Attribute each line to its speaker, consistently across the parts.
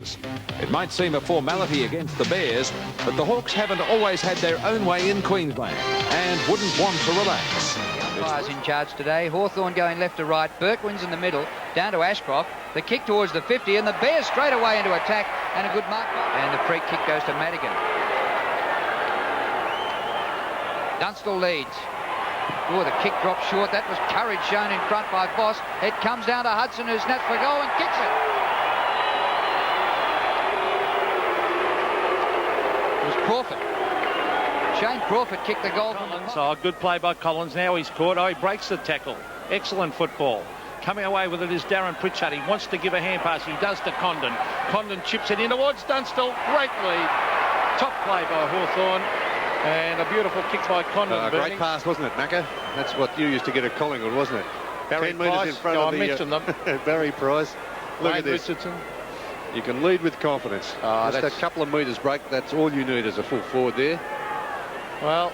Speaker 1: It might seem a formality against the Bears, but the Hawks haven't always had their own way in Queensland and wouldn't want to relax.
Speaker 2: Umpires in charge today. Hawthorn going left to right. Berkwin's in the middle, down to Ashcroft. The kick towards the 50, and the Bears straight away into attack, and a good mark. And the free kick goes to Madigan. Dunstall leads. Oh, the kick dropped short. That was courage shown in front by Voss. It comes down to Hudson, who snaps for goal and kicks it. Crawford. Shane Crawford kicked the goal.
Speaker 3: Oh, good play by Collins. Now he's caught. Oh, he breaks the tackle. Excellent football. Coming away with it is Darren Pritchard. He wants to give a hand pass. He does to Condon. Condon chips it in towards Dunstall. Great lead. Top play by Hawthorn. And a beautiful kick by Condon.
Speaker 4: Great pass, wasn't it, Macca? That's what you used to get at Collingwood, wasn't it?
Speaker 3: Barry
Speaker 4: 10 metres in front of
Speaker 3: I mentioned them.
Speaker 4: Barry Price. Look at this.
Speaker 3: Richardson.
Speaker 4: You can lead with confidence. Just a couple of metres break, that's all you need as a full forward there.
Speaker 3: Well,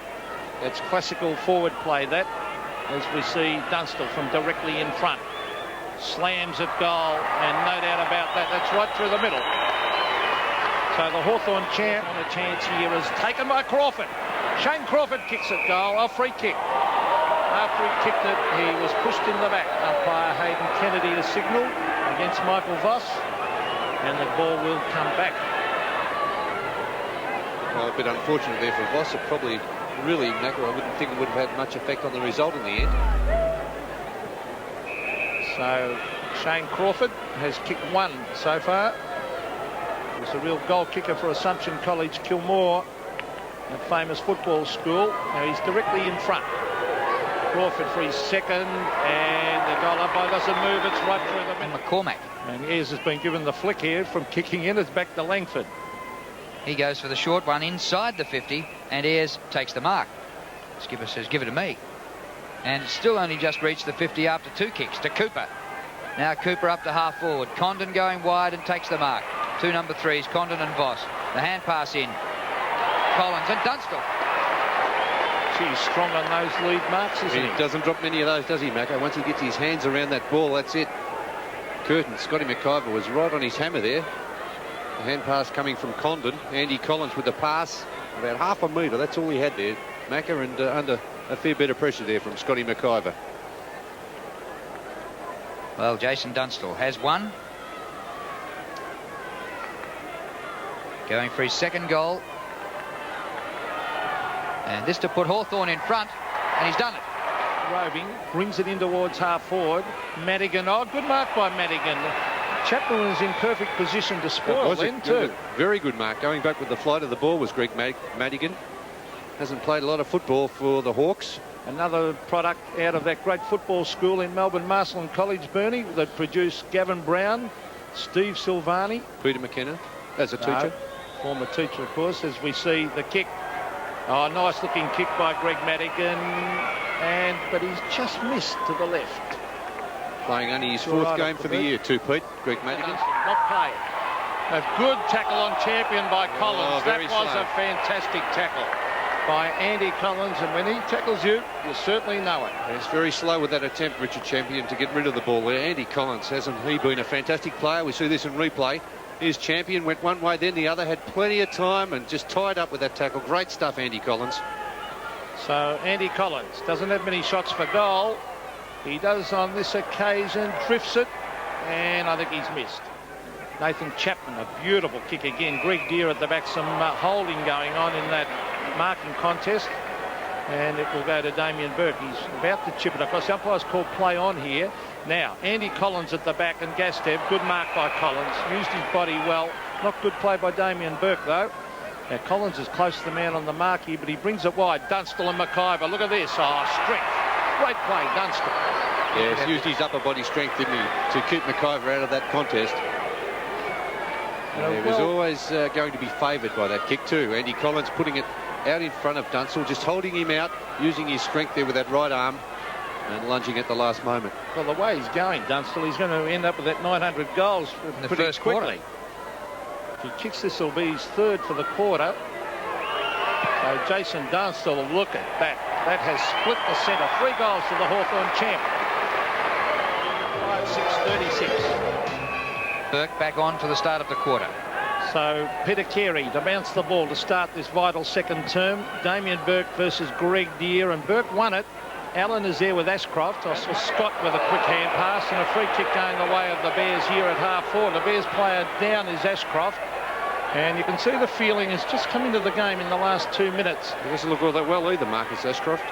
Speaker 3: it's classical forward play, that, as we see Dunstall from directly in front. Slams at goal, and no doubt about that. That's right through the middle. So the Hawthorn champ on a chance here is taken by Crawford. Shane Crawford kicks at goal, a free kick. After he kicked it, he was pushed in the back. Umpire Hayden Kennedy to signal against Michael Voss. And the ball will come back.
Speaker 4: Well, a bit unfortunate there for Voss. It probably really, I wouldn't think it would have had much effect on the result in the end.
Speaker 3: So Shane Crawford has kicked one so far. He's a real goal kicker for Assumption College, Kilmore, a famous football school. Now he's directly in front. Crawford for his second, and the goal umpire doesn't move. It's right through the middle.
Speaker 2: And McCormack.
Speaker 3: And Ayres has been given the flick here from kicking in. It's back to Langford.
Speaker 2: He goes for the short one inside the 50, and Ayres takes the mark. Skipper says, give it to me. And it's still only just reached the 50 after two kicks to Cooper. Now Cooper up to half forward. Condon going wide and takes the mark. Two number threes, Condon and Voss. The hand pass in. Collins and Dunstall.
Speaker 3: He's strong on those lead marks, isn't he?
Speaker 4: He doesn't drop many of those, does he, Macca? Once he gets his hands around that ball, that's it. Curtin, Scotty McIver was right on his hammer there. The hand pass coming from Condon. Andy Collins with the pass. About half a metre, that's all he had there, Macca, and under a fair bit of pressure there from Scotty McIver.
Speaker 2: Well, Jason Dunstall has one. Going for his second goal. And this to put Hawthorn in front, and he's done it.
Speaker 3: Roving, brings it in towards half forward. Madigan, oh, good mark by Madigan. Chapman was in perfect position to spoil then too.
Speaker 4: Very good mark. Going back with the flight of the ball was Greg Madigan. Hasn't played a lot of football for the Hawks.
Speaker 3: Another product out of that great football school in Melbourne, Marsland College, Bernie, that produced Gavin Brown, Steve Silvani.
Speaker 4: Peter McKenna as a teacher.
Speaker 3: Former teacher, of course, as we see the kick. Oh, nice looking kick by Greg Madigan. But he's just missed to the left.
Speaker 4: Playing only his fourth game for the year too, Pete. Greg Madigan.
Speaker 3: Not paid. A good tackle on Champion by Collins. That was a fantastic tackle by Andy Collins, and when he tackles you, you certainly know it.
Speaker 4: It's very slow with that attempt, Richard Champion, to get rid of the ball there. Andy Collins, hasn't he been a fantastic player? We see this in replay. His Champion went one way, then the other, had plenty of time and just tied up with that tackle. Great stuff, Andy Collins.
Speaker 3: So Andy Collins doesn't have many shots for goal. He does on this occasion, drifts it, and I think he's missed. Nathan Chapman, a beautiful kick again. Greg Deere at the back, some holding going on in that marking contest, and it will go to Damien Burke. He's about to chip it across. The umpire's called play on here. Now Andy Collins at the back, and Gastev, good mark by Collins, used his body well. Not good play by Damien Burke though. Now Collins is close to the man on the mark here, but he brings it wide. Dunstall and McIver, look at this. Oh, strength. Great play, Dunstall.
Speaker 4: Yeah, he's used his upper body strength, didn't he, to keep McIver out of that contest. He was always going to be favoured by that kick too. Andy Collins putting it out in front of Dunstall, just holding him out, using his strength there with that right arm and lunging at the last moment.
Speaker 3: Well, the way he's going, Dunstall, he's going to end up with that 900 goals
Speaker 2: in the
Speaker 3: first quickly. If he kicks, this will be his third for the quarter. So Jason Dunstall, look at that. That has split the centre. 3 goals to the Hawthorn champ. 5-6, 36.
Speaker 2: Burke back on for the start of the quarter.
Speaker 3: So Peter Carey to bounce the ball to start this vital second term. Damien Burke versus Greg Deere, and Burke won it. Allen is there with Ashcroft. I saw Scott with a quick hand pass, and a free kick going the way of the Bears here at half-forward. The Bears player down is Ashcroft, and you can see the feeling has just come into the game in the last 2 minutes.
Speaker 4: He doesn't look all that well either, Marcus Ashcroft.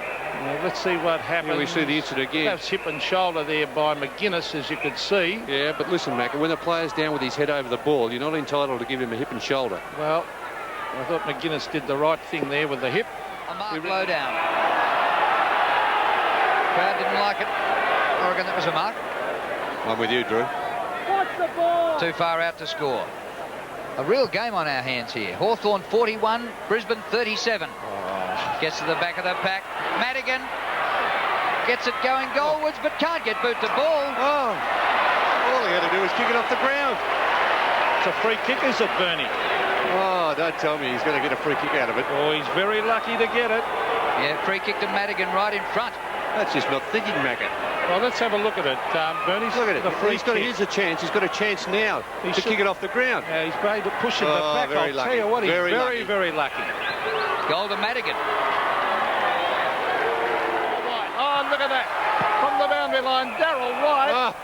Speaker 3: Let's see what happens.
Speaker 4: Here we see the incident again.
Speaker 3: That's hip and shoulder there by McGuinness, as you could see.
Speaker 4: Yeah, but listen, Mac, when the player's down with his head over the ball, you're not entitled to give him a hip and shoulder.
Speaker 3: Well, I thought McGuinness did the right thing there with the hip.
Speaker 2: A mark low down. Crowd didn't like it. I reckon that was a mark.
Speaker 4: I'm with you, Drew.
Speaker 3: Watch the ball.
Speaker 2: Too far out to score. A real game on our hands here. Hawthorn 41, Brisbane 37. Gets to the back of the pack. Madigan gets it going goalwards, but can't get boot to ball.
Speaker 4: Oh, all he had to do was kick it off the ground.
Speaker 3: It's a free kick, is it, Bernie?
Speaker 4: Oh, don't tell me he's going to get a free kick out of it.
Speaker 3: Oh, he's very lucky to get it.
Speaker 2: Yeah, free kick to Madigan right in front.
Speaker 4: That's just not thinking, Macca.
Speaker 3: Well, let's have a look at it, Bernie.
Speaker 4: Look at it.
Speaker 3: The free kick.
Speaker 4: Here's a chance. He's got a chance now to kick it off the ground.
Speaker 3: Yeah, he's going to push it back.
Speaker 4: Very
Speaker 3: I'll
Speaker 4: lucky.
Speaker 3: tell you what, he's
Speaker 4: Very lucky.
Speaker 3: very lucky.
Speaker 2: Goal to Madigan.
Speaker 3: Oh, look at that. From the boundary line, Darryl White.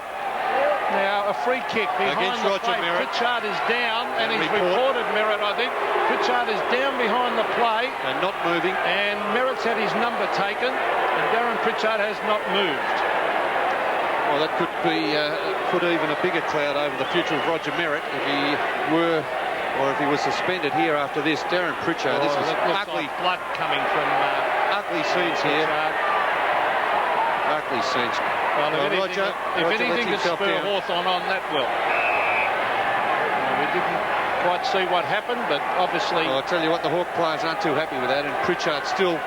Speaker 3: Now, a free kick behind
Speaker 4: Against
Speaker 3: the
Speaker 4: Roger
Speaker 3: play.
Speaker 4: Merritt.
Speaker 3: Pritchard is down, and he's reported Merritt, I think. Pritchard is down behind the play.
Speaker 4: And not moving.
Speaker 3: And Merritt's had his number taken, and Darren Pritchard has not moved.
Speaker 4: Well, that could be put even a bigger cloud over the future of Roger Merritt if he were, or if he was suspended here after this. Darren Pritchard, this is ugly,
Speaker 3: like blood coming from
Speaker 4: ugly scenes here. Ugly scenes.
Speaker 3: Well, if anything to spur
Speaker 4: down.
Speaker 3: Hawthorn on, that will. We didn't quite see what happened, but obviously...
Speaker 4: Well, I'll tell you what, the Hawk players aren't too happy with that, and Pritchard still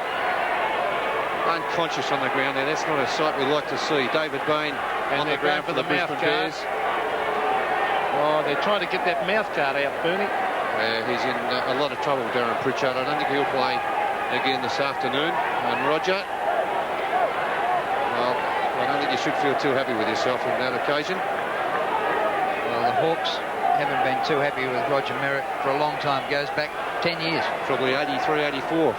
Speaker 4: unconscious on the ground there. That's not a sight we like to see. David Bain on the ground for the Brisbane Bears.
Speaker 3: Oh, they're trying to get that mouth guard out, Bernie.
Speaker 4: He's in a lot of trouble, Darren Pritchard. I don't think he'll play again this afternoon. And Roger, well, I don't think you should feel too happy with yourself on that occasion.
Speaker 2: Well, the Hawks haven't been too happy with Roger Merritt for a long time. Goes back 10 years.
Speaker 4: Probably 83, 84.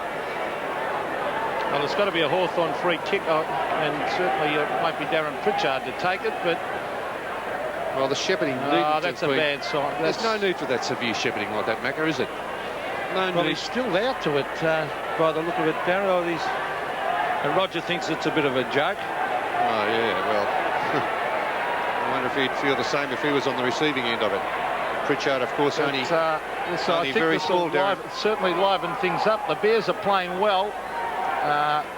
Speaker 3: Well, it's got to be a Hawthorn free kick, and certainly it might be Darren Pritchard to take it, but...
Speaker 4: Well, the shepherding...
Speaker 3: that's a bad sign.
Speaker 4: There's no need for that severe shepherding like that, Macca, is it? No
Speaker 3: Well,
Speaker 4: need.
Speaker 3: he's still out to it, by the look of it, Darren. And Roger thinks it's a bit of a joke.
Speaker 4: Oh, yeah, well... I wonder if he'd feel the same if he was on the receiving end of it. Pritchard, of course, only
Speaker 3: I think
Speaker 4: very
Speaker 3: this
Speaker 4: small, Darren.
Speaker 3: certainly liven things up. The Bears are playing well.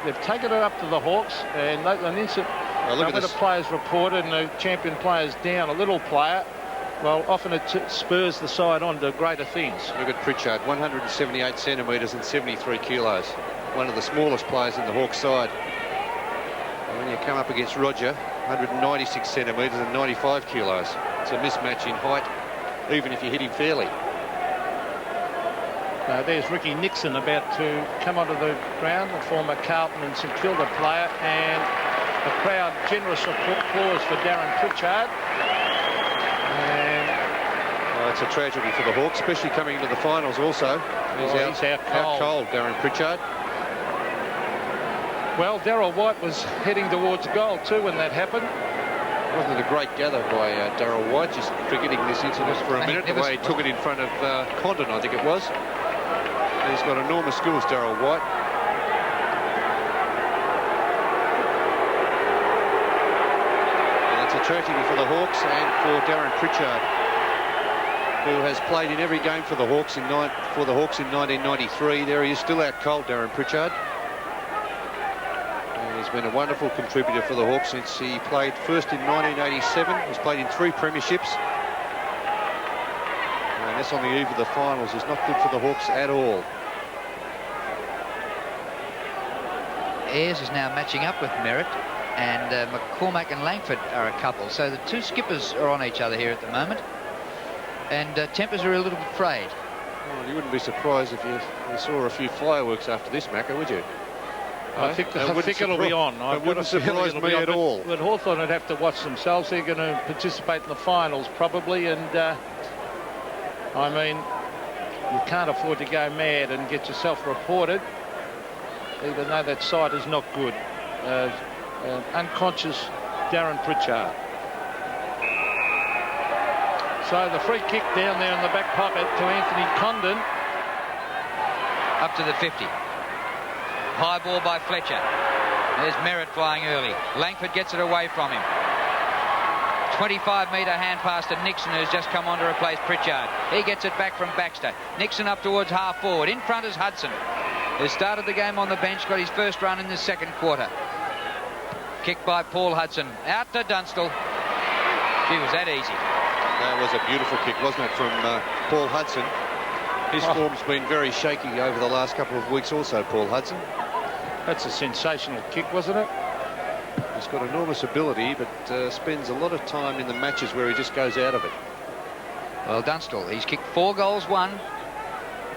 Speaker 3: They've taken it up to the Hawks, and an instant...
Speaker 4: look at
Speaker 3: the
Speaker 4: this.
Speaker 3: players reported, and the champion player's down, a little player. Well, often it spurs the side on to greater things.
Speaker 4: Look at Pritchard, 178 centimetres and 73 kilos. One of the smallest players in the Hawks side. And when you come up against Roger, 196 centimetres and 95 kilos. It's a mismatch in height, even if you hit him fairly.
Speaker 3: There's Ricky Nixon about to come onto the ground, a former Carlton and St Kilda player, and the crowd generous applause for Darren Pritchard. And
Speaker 4: It's a tragedy for the Hawks, especially coming into the finals also. He's
Speaker 3: out cold,
Speaker 4: Darren Pritchard.
Speaker 3: Well, Darryl White was heading towards goal too when that happened.
Speaker 4: Wasn't it a great gather by Darryl White, just forgetting this incident for a minute, the way he took it in front of Condon, I think it was. He's got enormous skills, Darryl White. And it's a tragedy for the Hawks and for Darren Pritchard, who has played in every game for the Hawks in 1993. There he is, still out cold, Darren Pritchard. And he's been a wonderful contributor for the Hawks since he played first in 1987. He's played in 3 premierships. And this on the eve of the finals is not good for the Hawks at all.
Speaker 2: Ayres is now matching up with Merritt, and McCormack and Langford are a couple. So the two skippers are on each other here at the moment. And tempers are a little bit frayed.
Speaker 4: Well, you wouldn't be surprised if you saw a few fireworks after this, Macca, would you?
Speaker 3: I think it'll be on.
Speaker 4: It wouldn't surprise me at all.
Speaker 3: But Hawthorn would have to watch themselves. They're going to participate in the finals probably, and I mean, you can't afford to go mad and get yourself reported, even though that side is not good. Unconscious Darren Pritchard. So the free kick down there in the back pocket to Anthony Condon.
Speaker 2: Up to the 50. High ball by Fletcher. There's Merritt flying early. Langford gets it away from him. 25-metre hand pass to Nixon, who's just come on to replace Pritchard. He gets it back from Baxter. Nixon up towards half forward. In front is Hudson, who started the game on the bench, got his first run in the second quarter. Kick by Paul Hudson. Out to Dunstall. Gee, was that easy.
Speaker 4: That was a beautiful kick, wasn't it, from Paul Hudson. His form's been very shaky over the last couple of weeks also, Paul Hudson.
Speaker 3: That's a sensational kick, wasn't it?
Speaker 4: He's got enormous ability, but spends a lot of time in the matches where he just goes out of it.
Speaker 2: Well, Dunstall, he's kicked 4 goals, 1.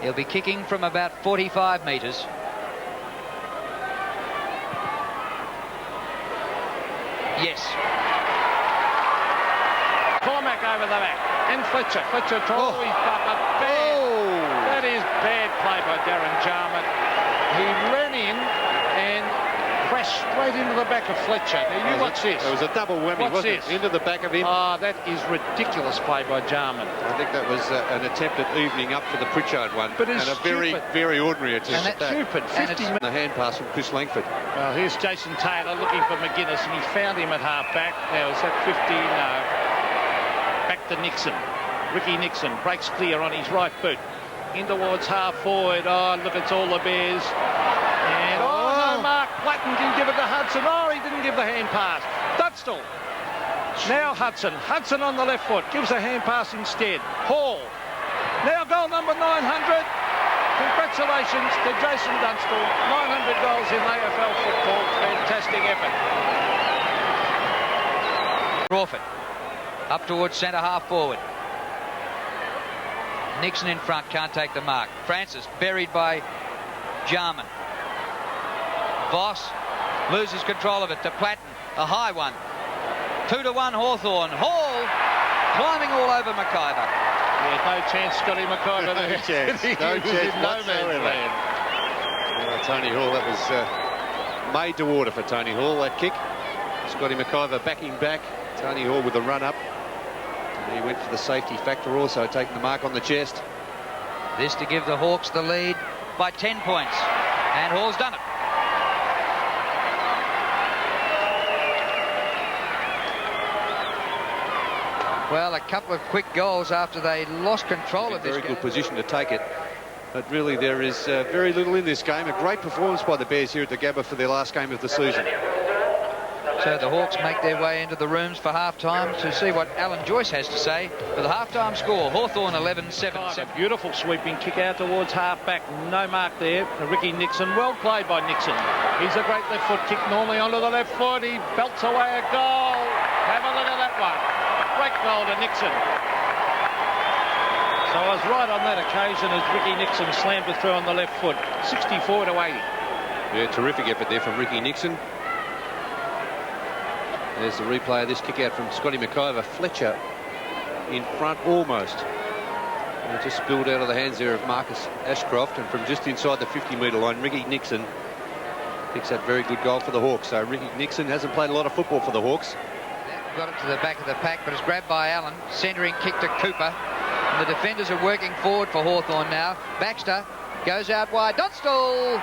Speaker 2: He'll be kicking from about 45 metres. Yes.
Speaker 3: Cormac over the back. And Fletcher. Fletcher tries bad. That is bad play by Darren Jarman. He ran in and crashed straight into the back of Fletcher. Now, you watch this.
Speaker 4: It was a double whammy, wasn't it? Into the back of him.
Speaker 3: That is ridiculous play by Jarman.
Speaker 4: I think that was an attempt at evening up for the Pritchard one.
Speaker 3: But it's
Speaker 4: and a very, very ordinary attempt at that.
Speaker 3: Stupid. 50 minutes.
Speaker 4: The hand pass from Chris Langford.
Speaker 3: Well, here's Jason Taylor looking for McGuinness, and he found him at half-back. Now, is that 50? No. Back to Nixon. Ricky Nixon breaks clear on his right boot. In towards half-forward. Oh, look, it's all the Bears. And, no, Mark Platten didn't give it to Hudson. Oh, he didn't give the hand pass. Dunstall. Now Hudson. Hudson on the left foot. Gives a hand pass instead. Hall. Now goal number 900. Congratulations to Jason Dunstall. 900 goals in AFL football. Fantastic effort.
Speaker 2: Crawford. Up towards centre half forward. Nixon in front, can't take the mark. Francis buried by Jarman. Voss loses control of it to Platten. A high one. 2-1 Hawthorn. Hall climbing all over McIver.
Speaker 3: Yeah, no chance, Scotty McIver.
Speaker 4: No chance. No chance whatsoever. Tony Hall, that was made to order for Tony Hall, that kick. Scotty McIver backing back. Tony Hall with the run up. And he went for the safety factor also, taking the mark on the chest.
Speaker 2: This to give the Hawks the lead by 10 points. And Hall's done it. Well, a couple of quick goals after they lost control of this game.
Speaker 4: Very good position to take it. But really there is very little in this game. A great performance by the Bears here at the Gabba for their last game of the season.
Speaker 2: So the Hawks make their way into the rooms for half-time to see what Alan Joyce has to say. For the half-time score, Hawthorn 11-7.
Speaker 3: A beautiful sweeping kick out towards half-back. No mark there for Ricky Nixon. Well played by Nixon. He's a great left foot kick normally onto the left foot. He belts away a goal. Have a look at that one. Great goal to Nixon. So I was right on that occasion as Ricky Nixon slammed it through on the left foot. 64-80.
Speaker 4: Yeah, terrific effort there from Ricky Nixon. There's the replay of this kick out from Scotty McIver. Fletcher in front almost. And it just spilled out of the hands there of Marcus Ashcroft. And from just inside the 50-metre line, Ricky Nixon picks that very good goal for the Hawks. So Ricky Nixon hasn't played a lot of football for the Hawks.
Speaker 2: Got it to the back of the pack, but it's grabbed by Allen. Centering kick to Cooper. And the defenders are working forward for Hawthorn now. Baxter goes out wide. Dunstall!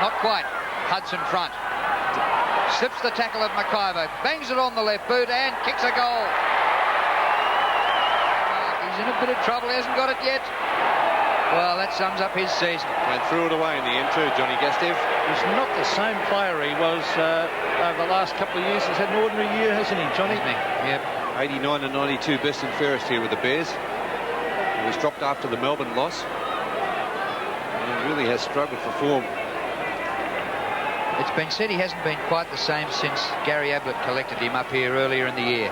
Speaker 2: Not quite. Hudson front. Slips the tackle of McIver, bangs it on the left boot and kicks a goal. He's in a bit of trouble, he hasn't got it yet. Well, that sums up his season.
Speaker 4: And threw it away in the end too, Johnny Gastev.
Speaker 3: He's not the same player he was over the last couple of years. He's had an ordinary year, hasn't he, Johnny?
Speaker 2: Yep.
Speaker 4: 89 and 92, best and fairest here with the Bears. He was dropped after the Melbourne loss. And he really has struggled for form.
Speaker 2: It's been said he hasn't been quite the same since Gary Ablett collected him up here earlier in the year.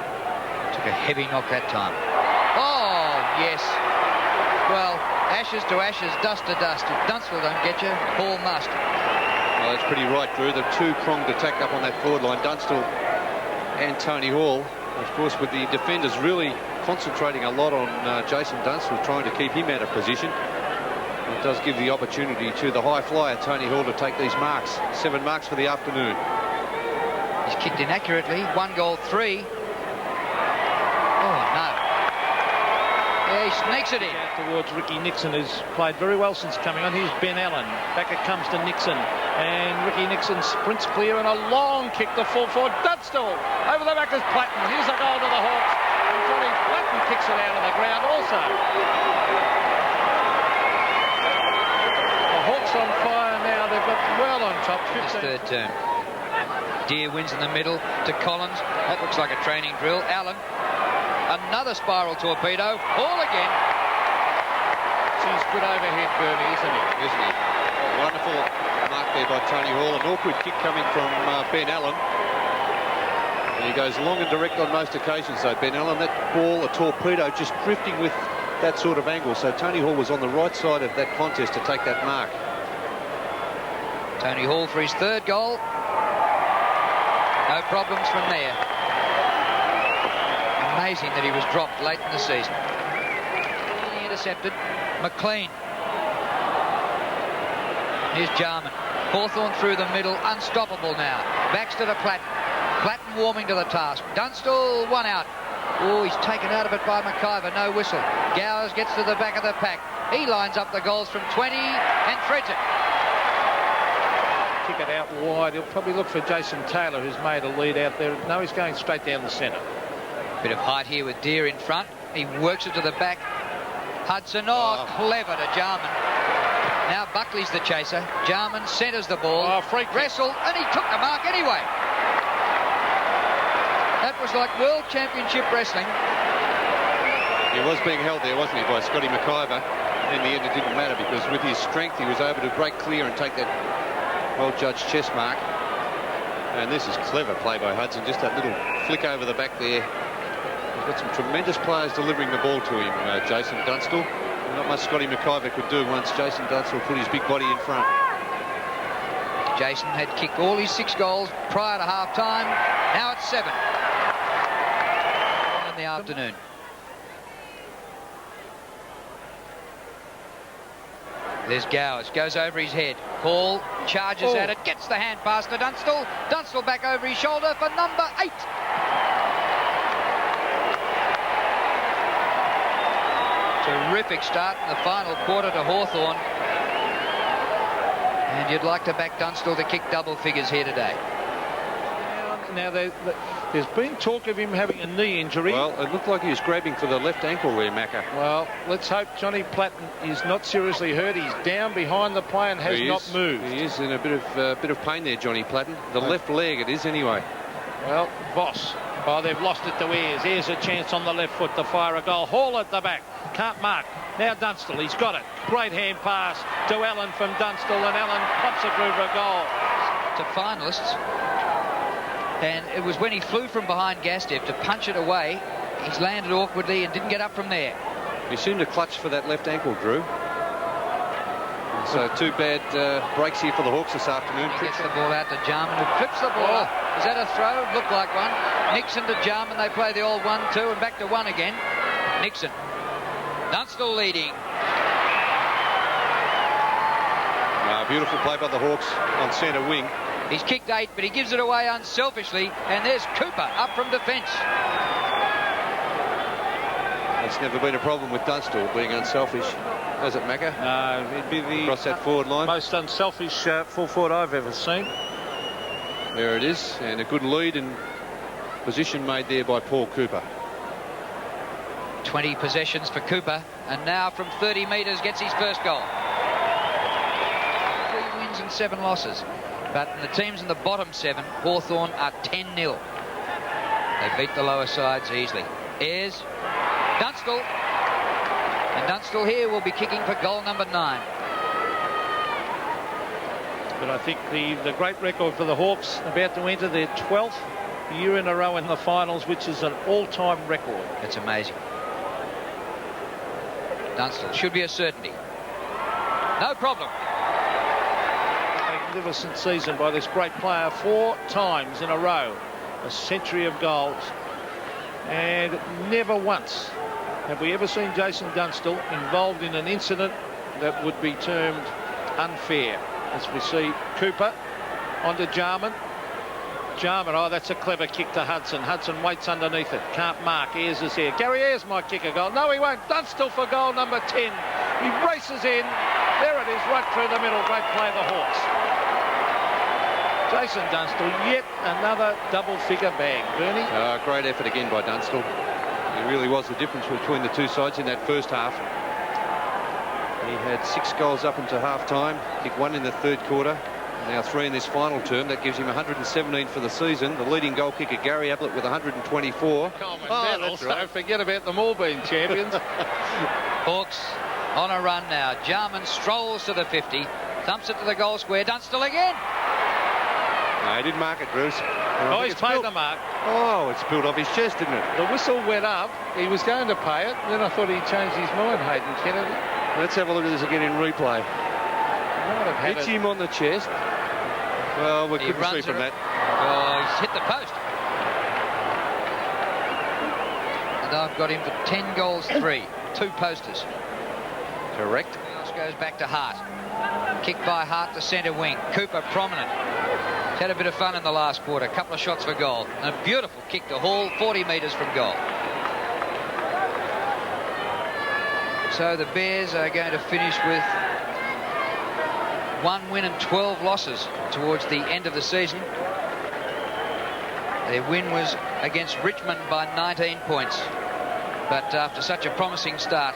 Speaker 2: Took a heavy knock that time. Oh, yes. Well, ashes to ashes, dust to dust. If Dunstall don't get you, Paul must.
Speaker 4: Well, that's pretty right, Drew. The two-pronged attack up on that forward line, Dunstall and Tony Hall. Of course, with the defenders really concentrating a lot on Jason Dunstall, trying to keep him out of position. It does give the opportunity to the high flyer, Tony Hall, to take these marks. 7 marks for the afternoon.
Speaker 2: He's kicked inaccurately. 1 goal, 3. Oh, no. Yeah, he sneaks it in.
Speaker 3: Towards Ricky Nixon, who's played very well since coming on. Here's Ben Allen. Back it comes to Nixon. And Ricky Nixon sprints clear and a long kick to full forward. Dunstall over the back is Platten. Here's a goal to the Hawks. And Johnny Platten kicks it out of the ground also. The Hawks on fire now. They've got well on top.
Speaker 2: His third term. Deere wins in the middle to Collins. That looks like a training drill. Allen. Another spiral torpedo. Hall again.
Speaker 3: He's good overhead, Bernie, isn't he?
Speaker 4: Isn't he? Wonderful mark there by Tony Hall. An awkward kick coming from Ben Allen. And he goes long and direct on most occasions, though, Ben Allen. That ball, a torpedo, just drifting with that sort of angle. So Tony Hall was on the right side of that contest to take that mark.
Speaker 2: Tony Hall for his third goal. No problems from there. Amazing that he was dropped late in the season. Intercepted. McLean. Here's Jarman. Hawthorn through the middle. Unstoppable now. Baxter to Platten. Platten warming to the task. Dunstall, 1 out. Oh, he's taken out of it by McIver. No whistle. Gowers gets to the back of the pack. He lines up the goals from 20 and threads it.
Speaker 3: Kick it out wide. He'll probably look for Jason Taylor, who's made a lead out there. No, he's going straight down the centre.
Speaker 2: Bit of height here with Deere in front. He works it to the back. Hudson, clever to Jarman. Now Buckley's the chaser. Jarman centres the ball.
Speaker 3: Free kick.
Speaker 2: Wrestle, and he took the mark anyway. That was like World Championship wrestling.
Speaker 4: He was being held there, wasn't he, by Scotty McIver. In the end, it didn't matter because with his strength, he was able to break clear and take that well-judged chest mark. And this is clever play by Hudson. Just that little flick over the back there. He's got some tremendous players delivering the ball to him, Jason Dunstall. Not much Scotty McIver could do once Jason Dunstall put his big body in front.
Speaker 2: Jason had kicked all his 6 goals prior to half-time. Now it's 7 in the afternoon. There's Gowers, goes over his head. Hall charges at it, gets the hand pass to Dunstall. Dunstall back over his shoulder for number 8. Terrific start in the final quarter to Hawthorn. And you'd like to back Dunstall to kick double figures here today.
Speaker 3: Now there's been talk of him having a knee injury.
Speaker 4: Well, it looked like he was grabbing for the left ankle there, Macca.
Speaker 3: Well, let's hope Johnny Platten is not seriously hurt. He's down behind the play and has not moved.
Speaker 4: He is in a bit of pain there, Johnny Platten. The left leg it is anyway.
Speaker 3: Well, Voss. Oh, they've lost it to Ayres. Here's a chance on the left foot to fire a goal. Hall at the back. Can't mark. Now Dunstall, he's got it. Great hand pass to Allen from Dunstall, and Allen pops it through for a goal.
Speaker 2: To finalists. And it was when he flew from behind Gastev to punch it away. He's landed awkwardly and didn't get up from there.
Speaker 4: He seemed to clutch for that left ankle, Drew. So 2 bad breaks here for the Hawks this afternoon.
Speaker 2: He gets the ball out to Jarman, who flips the ball up. Is that a throw? Looked like one. Nixon to Jarman. They play the old 1-2 and back to 1 again. Nixon. Dunstall leading.
Speaker 4: Beautiful play by the Hawks on centre wing.
Speaker 2: He's kicked 8, but he gives it away unselfishly. And there's Cooper up from defence.
Speaker 4: That's never been a problem with Dunstall being unselfish, has it, Macca?
Speaker 3: No, it'd be the
Speaker 4: across that forward line.
Speaker 3: Most unselfish full forward I've ever seen.
Speaker 4: There it is, and a good lead and position made there by Paul Cooper.
Speaker 2: 20 possessions for Cooper, and now from 30 metres gets his first goal. 3 wins and 7 losses. But the teams in the bottom 7, Hawthorn, are 10-0. They beat the lower sides easily. Ayres, Dunstall. And Dunstall here will be kicking for goal number 9.
Speaker 3: But I think the great record for the Hawks, about to enter their 12th year in a row in the finals, which is an all-time record.
Speaker 2: That's amazing. Dunstall should be a certainty. No problem.
Speaker 3: magnificent season by this great player 4 times in a row. A century of goals. And never once have we ever seen Jason Dunstall involved in an incident that would be termed unfair. As we see Cooper onto Jarman. Jarman, oh, that's a clever kick to Hudson. Hudson waits underneath it. Can't mark. Ayres is here. Gary Ayres might kick a goal. No, he won't. Dunstall for goal number 10. He races in. There it is, right through the middle. Great play of the Hawks. Jason Dunstall, yet another double-figure bag. Bernie?
Speaker 4: Great effort again by Dunstall. He really was the difference between the two sides in that first half. He had 6 goals up into half-time, kicked 1 in the third quarter, now 3 in this final term. That gives him 117 for the season. The leading goal kicker, Gary Ablett, with 124.
Speaker 3: That's right. Forget about them all being champions.
Speaker 2: Hawks on a run now. Jarman strolls to the 50, thumps it to the goal square. Dunstall again.
Speaker 4: No, he didn't mark it, Bruce.
Speaker 3: Oh, he's paid the mark.
Speaker 4: Oh, it's peeled off his chest, didn't it?
Speaker 3: The whistle went up. He was going to pay it. Then I thought he changed his mind, Hayden Kennedy.
Speaker 4: Let's have a look at this again in replay. Hits him on the chest. Well, we couldn't see from that.
Speaker 2: Oh, he's hit the post. And I've got him for 10 goals, 3. 2 posters.
Speaker 4: Correct.
Speaker 2: Else goes back to Hart. Kick by Hart to centre wing. Cooper prominent. He's had a bit of fun in the last quarter. A couple of shots for goal. And a beautiful kick to Hall, 40 metres from goal. So the Bears are going to finish with 1 win and 12 losses towards the end of the season. Their win was against Richmond by 19 points. But after such a promising start,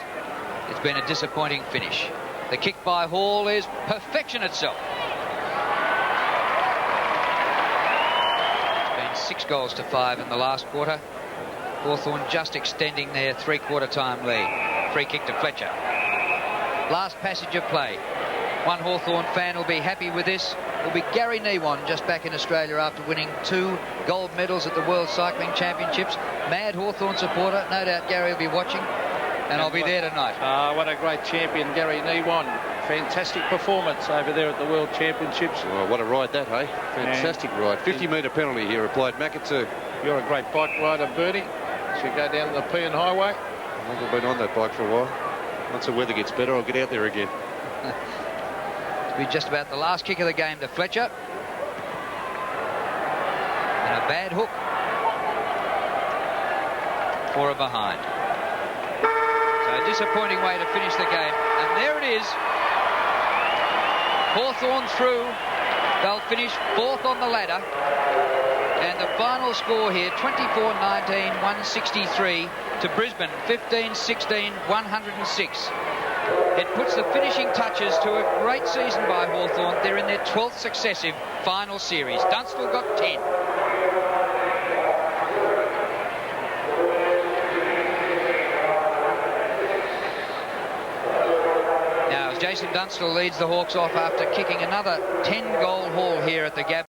Speaker 2: it's been a disappointing finish. The kick by Hall is perfection itself. It's been 6 goals to 5 in the last quarter. Hawthorn just extending their 3-quarter time lead. Free kick to Fletcher. Last passage of play. One Hawthorn fan will be happy with this. Will be Gary Niewon, just back in Australia after winning 2 gold medals at the World Cycling Championships. Mad Hawthorn supporter. No doubt Gary will be watching. And I'll be there tonight.
Speaker 3: What a great champion, Gary Niewon. Fantastic performance over there at the World Championships.
Speaker 4: Well, what a ride that, hey? Fantastic ride. 50-metre penalty here applied. Mackatoo.
Speaker 3: You're a great bike rider, Bernie. Should go down the Pean Highway.
Speaker 4: I've been on that bike for a while. Once the weather gets better, I'll get out there again.
Speaker 2: It'll be just about the last kick of the game to Fletcher. And a bad hook for a behind. So a disappointing way to finish the game. And there it is. Hawthorn through. They'll finish 4th on the ladder. And the final score here, 24-19, 163 to Brisbane, 15-16, 106. It puts the finishing touches to a great season by Hawthorn. They're in their 12th successive final series. Dunstall got 10. Now, as Jason Dunstall leads the Hawks off after kicking another 10-goal haul here at the Gab.